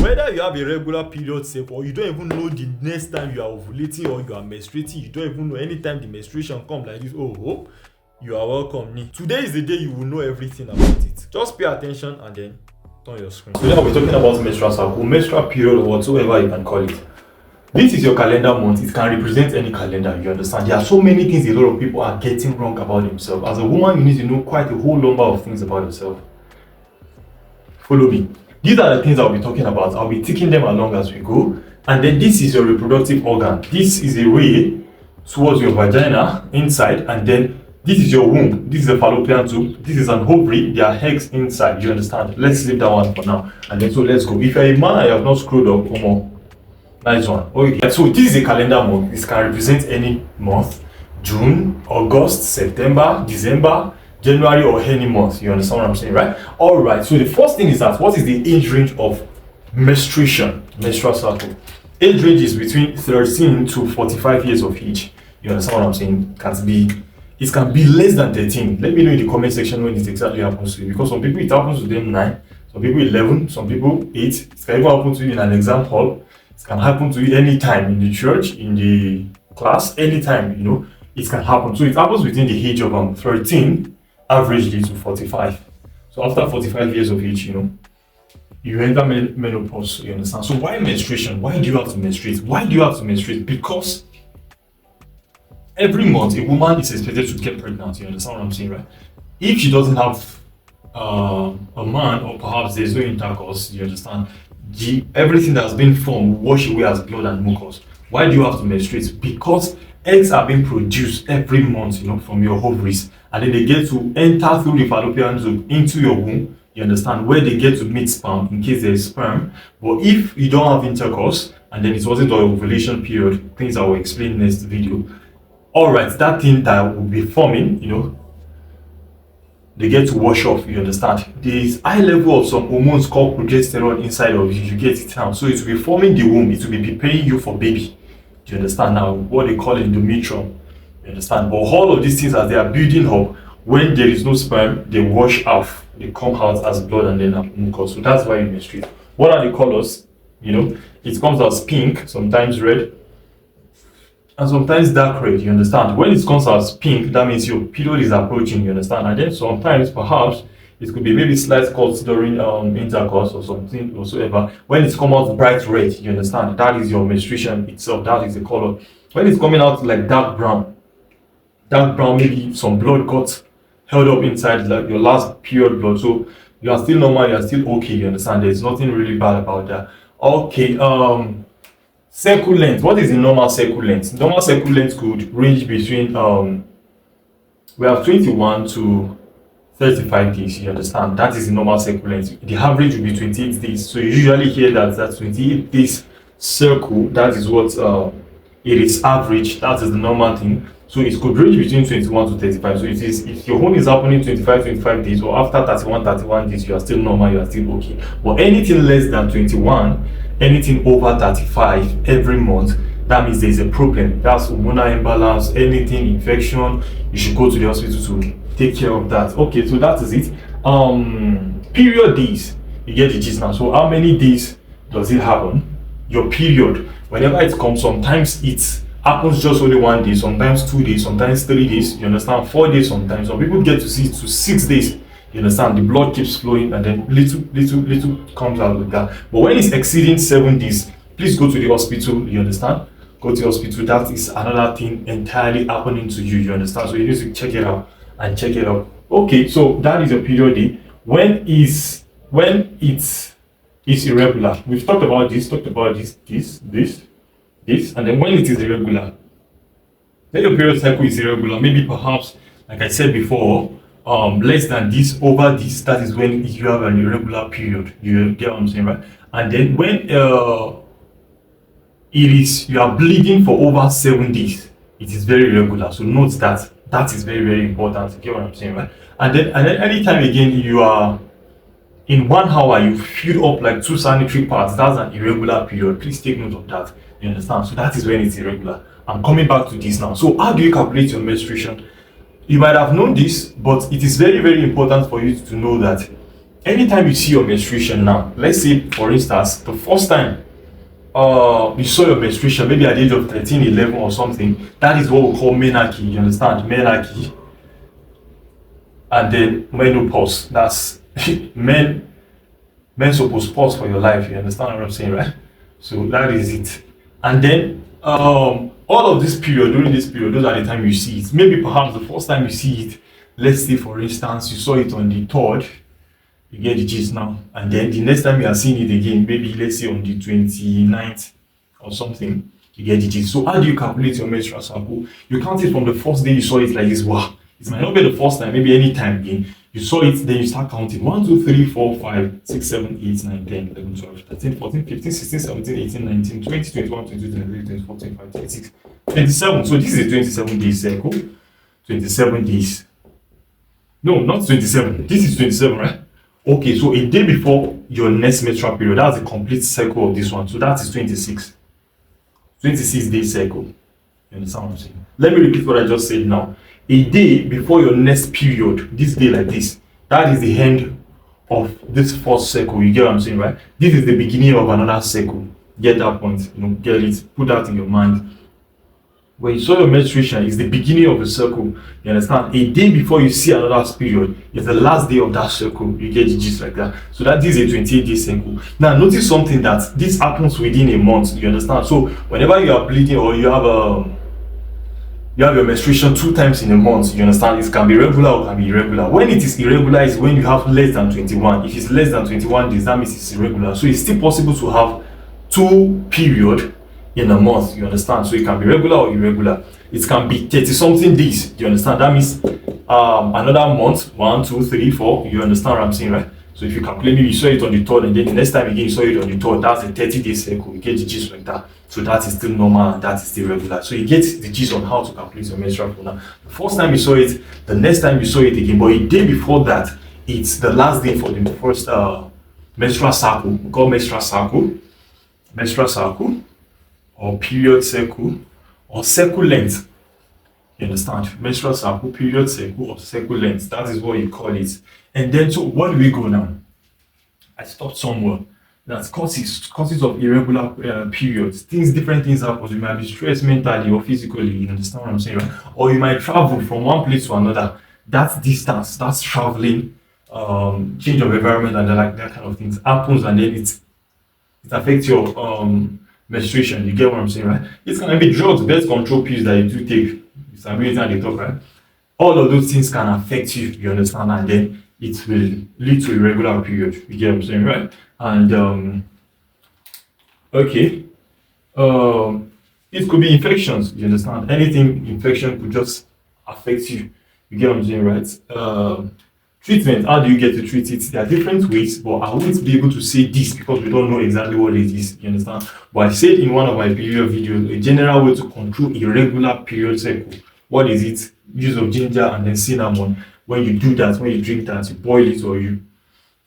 Whether you have a regular period sef or you don't even know the next time you are ovulating or you are menstruating, you don't even know anytime the menstruation come like this, oh, you are welcome. Today is the day you will know everything about it. Just pay attention and then turn your screen. So now we're talking about menstrual cycle, menstrual period, or whatsoever you can call it. This is your calendar month. It can represent any calendar, you understand. There are so many things a lot of people are getting wrong about themselves. As a woman, you need to know quite a whole number of things about yourself. Follow me. These are the things I'll be talking about. I'll be taking them along as we go. And then this is your reproductive organ. This is a way towards your vagina inside, and then this is your womb. This is a fallopian tube. This is an ovary. There are eggs inside. You understand? Let's leave that one for now. And then so let's go. If you're a man and you have not screwed up, come on. Nice one. Okay. So this is a calendar month. This can represent any month. June, August, September, December, January, or any month. You understand what I'm saying, right? Alright. So the first thing is that what is the age range of menstruation, menstrual cycle? Age range is between 13 to 45 years of age. You understand what I'm saying? It can be less than 13. Let me know in the comment section when it exactly happens to you. Because some people it happens to them 9, some people 11, some people 8. It can even happen to you in an exam hall. It can happen to you anytime in the church, in the class, anytime, you know, it can happen. So it happens within the age of 13, averagely to 45. So after 45 years of age, you know, you enter menopause, you understand? So why menstruation? Why do you have to menstruate? Why do you have to menstruate? Because every month a woman is expected to get pregnant, you understand what I'm saying, right? If she doesn't have a man, or perhaps there's no intercourse, you understand, everything that's been formed will wash away as blood and mucus. Why do you have to menstruate? Because eggs are being produced every month, you know, from your ovaries, and then they get to enter through the fallopian tube into your womb, you understand, where they get to meet sperm in case there is sperm. But if you don't have intercourse and then it wasn't your ovulation period, things I will explain next video. Alright, that thing that will be forming, you know, they get to wash off, you understand. There is high level of some hormones called progesterone inside of you, you get it now. So it will be forming the womb, it will be preparing you for baby. Do you understand now? What they call endometrium. You understand? But all of these things, as they are building up, when there is no sperm, they wash off, they come out as blood and then mucus. So that's why you menstruate. What are the colors? You know, it comes as pink, sometimes red, and sometimes dark red, you understand. When it comes as pink, that means your period is approaching, you understand. And then sometimes perhaps it could be maybe slight cuts during intercourse or something whatsoever. When it's come out bright red, you understand, that is your menstruation itself, that is the color. When it's coming out like dark brown, maybe some blood got held up inside, like your last period blood. So you are still normal, you are still okay, you understand. There's nothing really bad about that. Okay, circle length. What is the normal circle length? Normal circle length could range between we have 21 to 35 days, you understand. That is the normal circle length. The average will be 28 days. So you usually hear that 28 days circle, that is what it is average, that is the normal thing. So it could range between 21 to 35. So it is, if your own is happening 25 days, or after 31 days, you are still normal, you are still okay. But anything less than 21, anything over 35 every month, that means there is a problem. That's hormonal imbalance, anything, infection, you should go to the hospital to take care of that. Okay, so that is it. Period days, you get the gist now. So how many days does it happen? Your period, whenever it comes, sometimes it happens just only 1 day, sometimes 2 days, sometimes 3 days, you understand, 4 days sometimes. Some people get to see it to 6 days, you understand. The blood keeps flowing and then little comes out with that. But when it's exceeding 7 days, please go to the hospital, you understand. Go to the hospital. That is another thing entirely happening to you, you understand. So you need to check it out and check it out. Okay, so that is a period day. When it's irregular, we've talked about this, and then when it is irregular, then your period cycle is irregular. Maybe perhaps, like I said before, less than this, over this, that is when you have an irregular period. You get what I'm saying, right? And then when you are bleeding for over 7 days, it is very irregular. So note that. That is very, very important. You get what I'm saying, right? And then anytime again you are in 1 hour, you fill up like 2 sanitary pads, that's an irregular period. Please take note of that. You understand? So that is when it's irregular. I'm coming back to this now. So how do you calculate your menstruation? You might have known this, but it is very, very important for you to know that anytime you see your menstruation now, let's say for instance, the first time you saw your menstruation, maybe at the age of 13, 11 or something, that is what we call menarche, you understand? Menarche. And then menopause, that's men supposed pause for your life, you understand what I'm saying, right? So that is it. And then all of this period, during this period, those are the time you see it. Maybe perhaps the first time you see it, let's say for instance, you saw it on the 3rd, you get the gist now. And then the next time you are seeing it again, maybe let's say on the 29th or something, you get the gist. So how do you calculate your menstrual cycle? You count it from the first day you saw it like this. Wow, it might not be the first time, maybe any time again. You saw it, then you start counting 1, 2, 3, 4, 5, 6, 7, 8, 9, 10, 11, 12, 13, 14, 15, 16, 17, 18, 19, 20, 21, 22, 23, 24, 25, 26, 27. So this is a 27 day cycle. 27 days. No, not 27. This is 27, right? Okay, so a day before your next menstrual period, that's the complete cycle of this one. So that is 26. 26 day cycle. You understand what I'm saying? Let me repeat what I just said now. A day before your next period, this day like this, that is the end of this first cycle. You get what I'm saying, right? This is the beginning of another cycle. Get that point? Get it? Put that in your mind. When you saw your menstruation, it's the beginning of a circle. You understand? A day before you see another period is the last day of that circle. You get the gist like that. So that is a 28-day cycle. Now notice something, that this happens within a month. You understand? So whenever you are bleeding or you have your menstruation 2 times in a month, you understand, it can be regular or can be irregular. When it is irregular is when you have less than 21. If it's less than 21 days, that means it's irregular. So it's still possible to have 2 periods in a month, you understand? So it can be regular or irregular. It can be 30 something days, you understand? That means another month, 1, 2, 3, 4, you understand what I'm saying, right? So if you calculate, maybe you saw it on the 3rd and then the next time again you saw it on the 3rd, that's a 30-day cycle. You get the gist like that. So that is still normal and that is still regular. So you get the gist on how to calculate your menstrual flow. Now, the first time you saw it, the next time you saw it again, but a day before that, it's the last day for the first menstrual cycle. We call menstrual cycle, or period cycle, or cycle length. You understand? Menstrual cycle, period cycle, or cycle length. That is what you call it. And then, so where do we go now? I stopped somewhere. That's causes of irregular periods. Different things happen. You might be stressed mentally or physically. You understand what I'm saying, right? Or you might travel from one place to another. That's distance. That's traveling. Change of environment and that kind of things happens, and then it affects your menstruation. You get what I'm saying, right? It's gonna be drugs, birth control pills that you do take. It's ability and they talk, right? All of those things can affect you. You understand, and then it will lead to irregular period. You get what I'm saying, right? And okay, it could be infections. You understand? Anything infection could just affect you. You get what I'm saying, right? Treatment, how do you get to treat it? There are different ways, but I won't be able to say this because we don't know exactly what it is. You understand? But I said in one of my previous videos, a general way to control irregular period cycle. What is it? Use of ginger and then cinnamon. When you do that, when you drink that, you boil it or you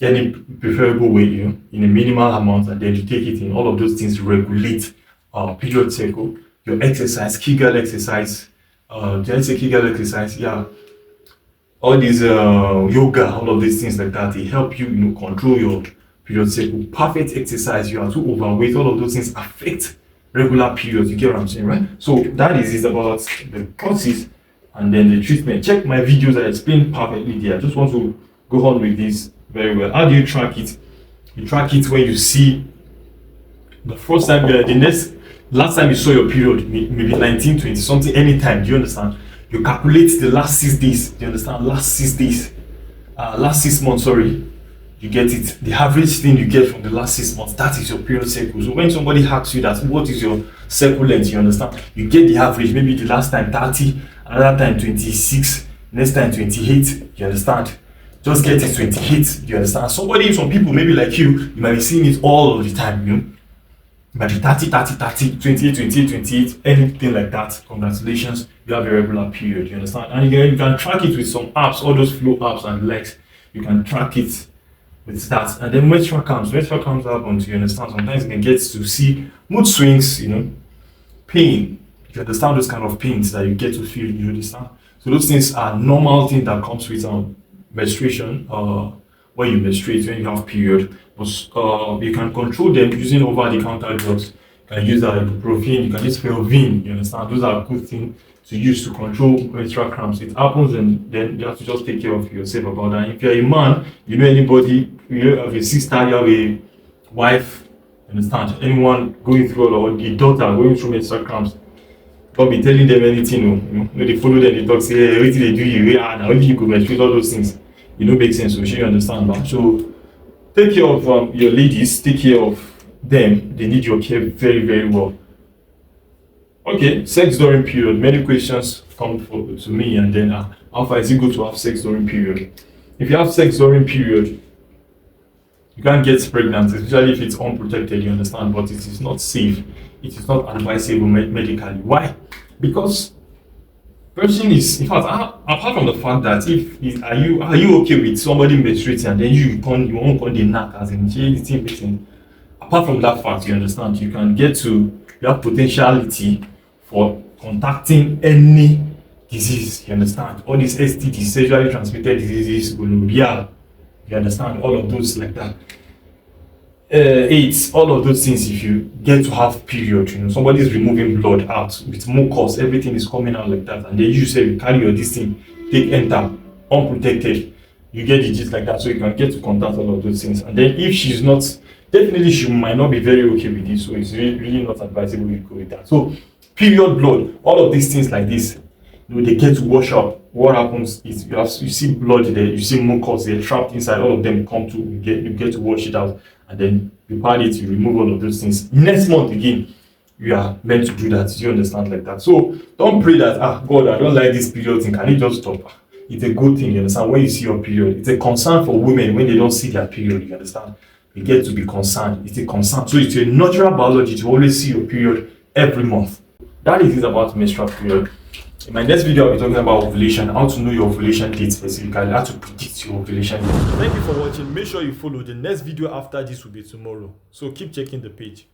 any preferable way, in a minimal amount, and then you take it in. All of those things regulate period cycle. Your exercise, Kegel exercise, did I say Kegel exercise? Yeah. All these yoga, all of these things like that, they help you, control your period cycle. Perfect exercise, you are too overweight, all of those things affect regular periods. You get what I'm saying, right? So that is about the causes and then the treatment. Check my videos, I explain perfectly there. I just want to go on with this very well. How do you track it? You track it when you see the first time, last time you saw your period, maybe 19, 20 something, anytime. Do you understand? You calculate the last 6 days. Do you understand? Last 6 days, last 6 months. Sorry, you get it. The average thing you get from the last 6 months, that is your period cycle. So when somebody asks you that, what is your cycle length? You understand? You get the average. Maybe the last time 30, another time 26, next time 28. You understand? Just get it 28. You understand? Some people maybe like you might be seeing it all of the time. But 30, 28, 28, 28, anything like that, congratulations, you have a regular period, you understand? And you can track it with some apps, all those flow apps and legs, you can track it with that. And then menstrual comes happens, you understand? Sometimes you can get to see mood swings, pain, you understand those kind of pains that you get to feel, you understand? So those things are normal things that comes with menstruation, when you menstruate, when you have period. But you can control them using over-the-counter drugs. You can use ibuprofen, you can use Felvin, you understand? Those are good things to use to control menstrual cramps. It happens, and then you have to just take care of yourself about that. And if you're a man, you know anybody, you have a sister, you have a wife, you understand? Anyone going through, or a daughter going through menstrual cramps, don't be telling them anything. No, they follow them, they talk, say, hey, everything they do, now only you go menstruate, all those things. You know, make sense, so you understand that. So take care of your ladies, take care of them. They need your care very, very well. Okay, sex during period. Many questions come to me, and then how far is it good to have sex during period? If you have sex during period, you can't get pregnant, especially if it's unprotected, you understand, but it is not safe. It is not advisable medically. Why? Because person is, in fact, apart from the fact that are you okay with somebody menstruating and then you won't call the knack as in anything. Apart from that fact, you understand, you have potentiality for contacting any disease, you understand? All these STDs, sexually transmitted diseases, gonorrhea, you understand? All of those like that. AIDS, all of those things, if you get to have period, somebody's removing blood out with mucus, everything is coming out like that, and then you say you carry your this thing, take enter, unprotected, you get disease like that, so you can get to contact all of those things. And then if she's not, definitely she might not be very okay with this, so it's really not advisable you go with that. So period blood, all of these things like this, they get to wash up. What happens is you see blood there, you see mucus, they're trapped inside, all of them come to, you get to wash it out, and then you pad it, you remove all of those things. Next month again, you are meant to do that. You understand, like that. So don't pray that, God, I don't like this period thing, can it just stop? It's a good thing, you understand, when you see your period. It's a concern for women when they don't see their period, you understand. You get to be concerned. It's a concern. So it's a natural biology to always see your period every month. That is it about menstrual period. In my next video, I'll be talking about ovulation, how to know your ovulation date specifically, how to predict your ovulation date. Thank you for watching. Make sure you follow. The next video after this will be tomorrow. So keep checking the page.